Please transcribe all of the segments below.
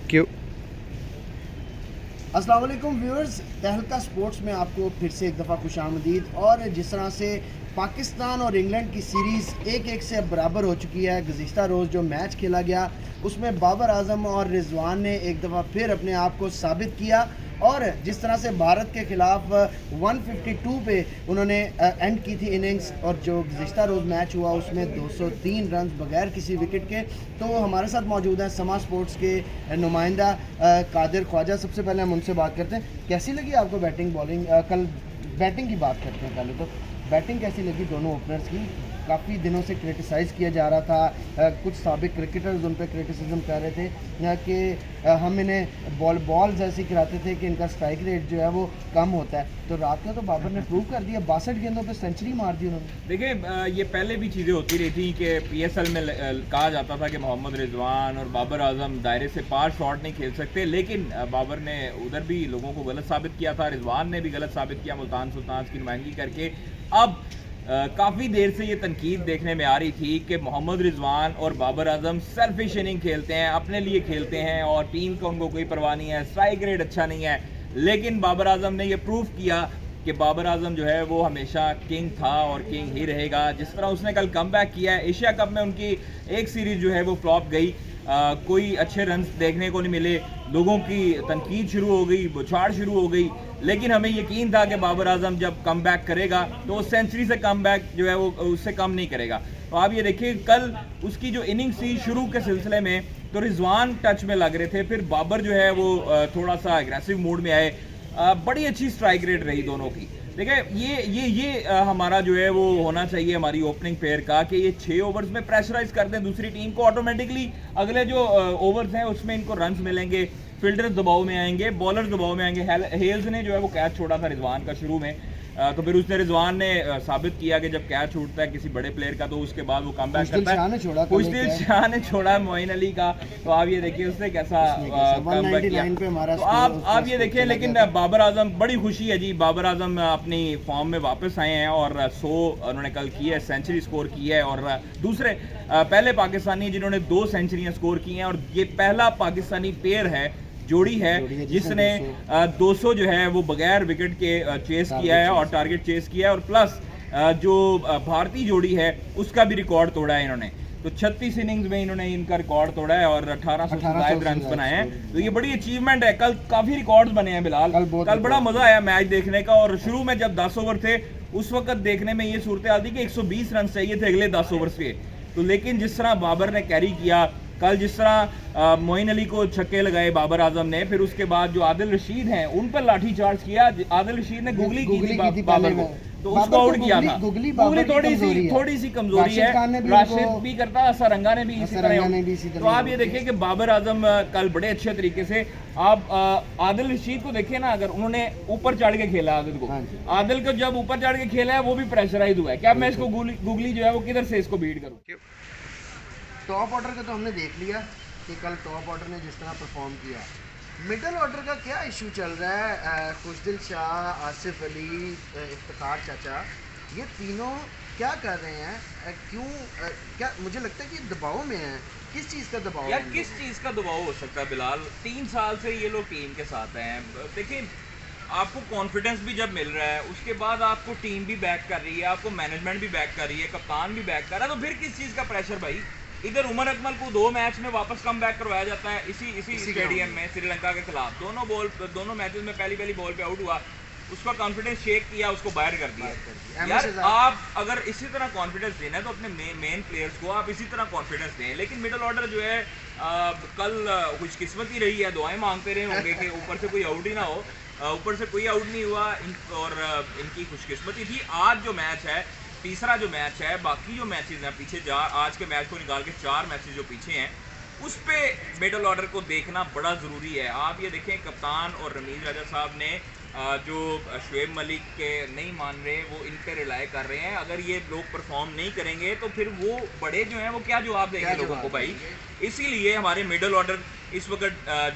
क्यों। अस्सलाम वालेकुम व्यूअर्स, तहलका स्पोर्ट्स में आपको फिर से एक दफ़ा खुशामदीद। और जिस तरह से पाकिस्तान और इंग्लैंड की सीरीज़ 1-1 से अब बराबर हो चुकी है, गुज़िश्ता रोज़ जो मैच खेला गया उसमें बाबर आजम और रिजवान ने एक दफ़ा फिर अपने आप को साबित किया। और जिस तरह से भारत के ख़िलाफ़ 152 पे उन्होंने एंड की थी इनिंग्स, और जो गुज़िश्ता रोज़ मैच हुआ उसमें 203 रन बगैर किसी विकेट के। तो हमारे साथ मौजूद हैं समा स्पोर्ट्स के नुमाइंदा कादिर ख्वाजा। सबसे पहले हम उनसे बात करते हैं, कैसी लगी आपको बैटिंग बॉलिंग। कल बैटिंग की बात करते हैं। पहले तो बैटिंग कैसी लगी दोनों ओपनर्स की। काफ़ी दिनों से क्रिटिसाइज़ किया जा रहा था, कुछ साबिक क्रिकेटर्स उन पर क्रिटिसिज्म कर रहे थे कि हम इन्हें बॉल्स ऐसी कराते थे कि इनका स्ट्राइक रेट जो है वो कम होता है। तो रात में तो बाबर ने प्रूव कर दिया, 62 गेंदों पे सेंचुरी मार दी उन्होंने। देखिए, ये पहले भी चीज़ें होती रही थी कि पीएसएल में कहा जाता था कि मोहम्मद रिजवान और बाबर आजम दायरे से पार शॉट नहीं खेल सकते, लेकिन बाबर ने उधर भी लोगों को गलत साबित किया था, रिजवान ने भी गलत साबित किया मुल्तान सुल्तान की नुमाइंदगी करके। अब काफ़ी देर से ये तनकीद देखने में आ रही थी कि मोहम्मद रिजवान और बाबर आजम सेल्फिश इनिंग खेलते हैं, अपने लिए खेलते हैं और टीम को उनको कोई परवाह नहीं है, स्ट्राइक रेट अच्छा नहीं है। लेकिन बाबर आजम ने ये प्रूव किया कि बाबर आजम जो है वो हमेशा किंग था और किंग ही रहेगा। जिस तरह उसने कल कमबैक किया है, एशिया कप में उनकी एक सीरीज़ जो है वो फ्लॉप गई, कोई अच्छे रन देखने को नहीं मिले, लोगों की तनकीद शुरू हो गई, बुछाड़ शुरू हो गई। लेकिन हमें यकीन था कि बाबर आजम जब कमबैक करेगा तो वो सेंचुरी से कमबैक जो है वो उससे कम नहीं करेगा। तो आप ये देखिए, कल उसकी जो इनिंग्स थी शुरू के सिलसिले में तो रिजवान टच में लग रहे थे, फिर बाबर जो है वो थोड़ा सा एग्रेसिव मूड में आए। बड़ी अच्छी स्ट्राइक रेट रही दोनों की। देखिए, ये हमारा जो है वो होना चाहिए हमारी ओपनिंग पेयर का कि ये 6 ओवर्स में प्रेशराइज कर दें दूसरी टीम को, ऑटोमेटिकली अगले जो ओवर्स हैं उसमें इनको रन्स मिलेंगे, फील्डर्स दबाव में आएंगे, बॉलर्स दबाव में आएंगे। हेल्स ने जो है वो कैच छोड़ा था रिजवान का शुरू में, तो फिर उसने रिजवान ने साबित किया कि जब कैच छूटता है किसी बड़े प्लेयर का तो उसके बाद वो कमबैक करता है। खुशदिल शाह ने छोड़ा मोइन अली का, तो आप ये देखिए उसने कैसा कमबैक किया। तो आप ये देखिए, लेकिन बाबर आजम, बड़ी खुशी है जी, बाबर आजम अपनी फॉर्म में वापस आए हैं और 100 उन्होंने कल की है, सेंचुरी स्कोर की है और दूसरे पहले पाकिस्तानी जिन्होंने 2 सेंचुरियां स्कोर की हैं, और ये पहला पाकिस्तानी पेयर है, जोड़ी है जिसने 200 जो है वो बगैर विकेट के चेस किया है और टारगेट चेस किया है, और प्लस जो भारतीय जोड़ी है उसका भी रिकॉर्ड तोड़ा है इन्होंने। तो 36 इनिंग्स में इन्होंने इनका रिकॉर्ड तोड़ा है और 1800 रन बनाए हैं। तो ये बड़ी अचीवमेंट है। कल काफी रिकॉर्ड्स बने हैं बिलाल, कल बड़ा मजा आया मैच देखने का। और शुरू में जब 10 ओवर थे उस वक्त देखने में ये सूरत हाल थी कि 120 रन चाहिए थे अगले 10 ओवर के। तो लेकिन जिस तरह बाबर ने कैरी किया कल, जिस तरह मोइन अली को छक्के लगाए बाबर आजम ने, फिर उसके बाद जो आदिल रशीद हैं उन पर लाठी चार्ज किया। आदिल रशीद ने गुगली की थी बाबर को, तो उसको आउट किया था। गुगली थोड़ी सी कमजोरी है, राशिद भी करता, सरंगा ने भी इसी तरह। तो आप ये देखिए कि बाबर आजम कल बड़े अच्छे तरीके से, आप आदिल रशीद को देखिए ना, अगर उन्होंने ऊपर चढ़ के खेला आदिल को, आदिल को जब ऊपर चढ़ के खेला है वो भी प्रेशराइज हुआ है कि अब मैं इसको गुगली जो है वो किधर से इसको बीट करूँ। टॉप ऑर्डर का तो हमने देख लिया कि कल टॉप ऑर्डर ने जिस तरह परफॉर्म किया। मिडल ऑर्डर का क्या इशू चल रहा है। खुशदिल शाह, आसिफ अली, इफ्तिखार चाचा, ये तीनों क्या कर रहे हैं, क्यों, क्या मुझे लगता है कि दबाव में है। किस चीज़ का दबाव यार, किस चीज़ का दबाव हो सकता है बिलाल? 3 साल से ये लोग टीम के साथ हैं। देखिए, आपको कॉन्फिडेंस भी जब मिल रहा है, उसके बाद आपको टीम भी बैक कर रही है, आपको मैनेजमेंट भी बैक कर रही है, कप्तान भी बैक कर रहा है, तो फिर किस चीज़ का प्रेशर भाई? इधर उमर अकमल को 2 मैच में वापस कम बैक करवाया जाता है इसी स्टेडियम में श्रीलंका के खिलाफ। दोनों मैचेस में पहली बॉल पे आउट हुआ, उसका कॉन्फिडेंस शेक किया, उसको बाहर कर दिया। यार, आप अगर इसी तरह कॉन्फिडेंस देना है तो अपने मेन प्लेयर्स को आप इसी तरह कॉन्फिडेंस दें। लेकिन मिडल ऑर्डर जो है कल खुशकिस्मती रही है, दुआएं मांगते रहे होंगे कि ऊपर से कोई आउट ही ना हो। ऊपर से कोई आउट नहीं हुआ और इनकी खुशकिस्मती थी। आज जो मैच है, तीसरा जो मैच है, बाकी जो मैचेस हैं पीछे आज के मैच को निकाल के 4 मैचेस जो पीछे हैं उस पे मिडल ऑर्डर को देखना बड़ा ज़रूरी है। आप ये देखें, कप्तान और रमीज राजा साहब ने जो शुएब मलिक के नहीं मान रहे, वो इन पे रिलाय कर रहे हैं। अगर ये लोग परफॉर्म नहीं करेंगे तो फिर वो बड़े जो हैं वो क्या जवाब देंगे लोगों को भाई। इसीलिए हमारे मिडल ऑर्डर इस वक्त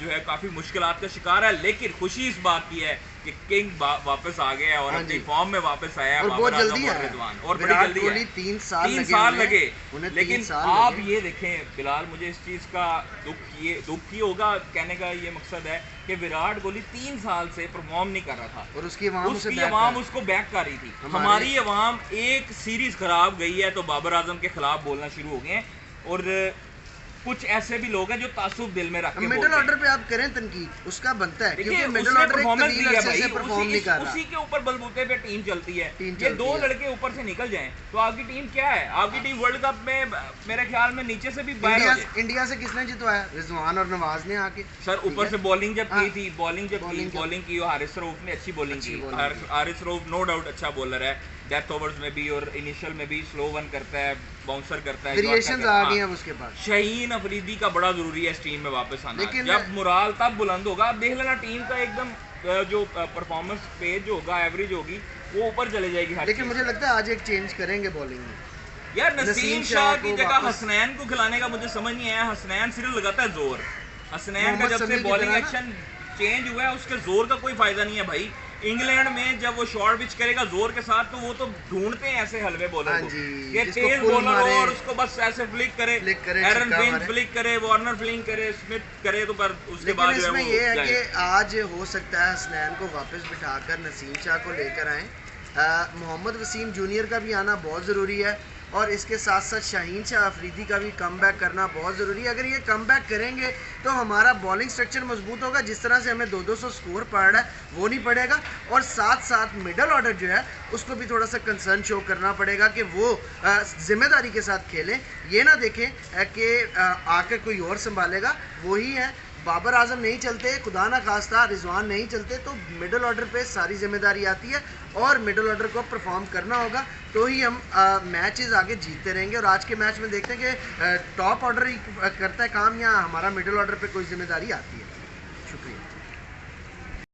जो है काफ़ी मुश्किलात का शिकार है, लेकिन खुशी इस बात की है कि किंग वापस आ गया है और अपनी फॉर्म में वापस आया है, और बहुत जल्दी है, रिजवान, और बड़ी विराट जल्दी कोहली है। 3 साल लगे। उन्हें लेकिन 3 साल आप लगे। ये देखें बिलाल, मुझे इस चीज़ का दुख ही होगा, कहने का ये मकसद है कि विराट कोहली 3 साल से परफॉर्म नहीं कर रहा था और उसकी अवाम उसको बैक कर रही थी। हमारी अवाम एक सीरीज खराब गई है तो बाबर आजम के खिलाफ बोलना शुरू हो गए हैं, और कुछ ऐसे भी लोग हैं जो तासुब दिल में रख के मिडिल ऑर्डर पे आप करें तनकीद, उसका बनता है, क्योंकि मिडिल ऑर्डर एक तवील अरसे से परफॉर्म नहीं कर रहा। उसी के ऊपर बलबूते पे टीम चलती है। टीम ये दो चलती है। लड़के ऊपर से निकल जाएं तो आपकी टीम क्या है? आपकी टीम वर्ल्ड कप में मेरे ख्याल में नीचे से भी बाहर हो जाए। इंडिया से किसने जितवाया? रिजवान और नवाज ने आके। सर ऊपर से बॉलिंग जब की थी, बॉलिंग की हारिस रऊफ ने अच्छी बॉलिंग की। हारिस रऊफ नो डाउट अच्छा बॉलर है, डेथ ओवर्स में भी और इनिशियल में भी स्लो वन करता है, बाउंसर करता है, वेरिएशंस आ गई हैं उसके पास। शाहीन अफरीदी का बड़ा जरूरी है इस टीम में वापस आना, लेकिन जब मोराल तब बुलंद होगा। आप देख लेना टीम का एकदम जो परफॉर्मेंस पेज जो होगा, एवरेज होगी, वो ऊपर चले जाएगी। लेकिन मुझे लगता है आज एक चेंज करेंगे बॉलिंग में यार। नसीम शाह की जगह हसनैन को खिलाने का मुझे समझ नहीं आया। हसनैन सिर्फ लगाता है जोर। हसनैन का जब से बॉलिंग एक्शन चेंज हुआ है उसके जोर का कोई फायदा नहीं है भाई। इंग्लैंड में जब वो शॉर्ट पिच करेगा जोर के साथ तो वो तो ढूंढते हैं ऐसे हलवे बॉलर को, ये तेज बॉलर हो और उसको बस ऐसे फ्लिक करे, एरन फिंच फ्लिक करे, वार्नर फ्लिक करे, स्मिथ करे, तो पर उसके बाद जो है वो ये है कि आज हो सकता है हसनैन को वापस बिठाकर नसीम शाह को लेकर आए। मोहम्मद वसीम जूनियर का भी आना बहुत ज़रूरी है, और इसके साथ साथ शाहीन शाह अफरीदी का भी कमबैक करना बहुत ज़रूरी है। अगर ये कमबैक करेंगे तो हमारा बॉलिंग स्ट्रक्चर मजबूत होगा। जिस तरह से हमें 200 स्कोर पड़ रहा है वो नहीं पड़ेगा, और साथ साथ मिडल ऑर्डर जो है उसको भी थोड़ा सा कंसर्न शो करना पड़ेगा कि वो जिम्मेदारी के साथ खेलें। ये ना देखें कि आकर कोई और संभालेगा। वही है, बाबर आजम नहीं चलते, खुदा ना खास्ता रिजवान नहीं चलते, तो मिडल ऑर्डर पे सारी जिम्मेदारी आती है और मिडल ऑर्डर को परफॉर्म करना होगा, तो ही हम मैचेस आगे जीतते रहेंगे। और आज के मैच में देखते हैं कि टॉप ऑर्डर ही करता है काम या हमारा मिडल ऑर्डर पे कोई जिम्मेदारी आती है। शुक्रिया।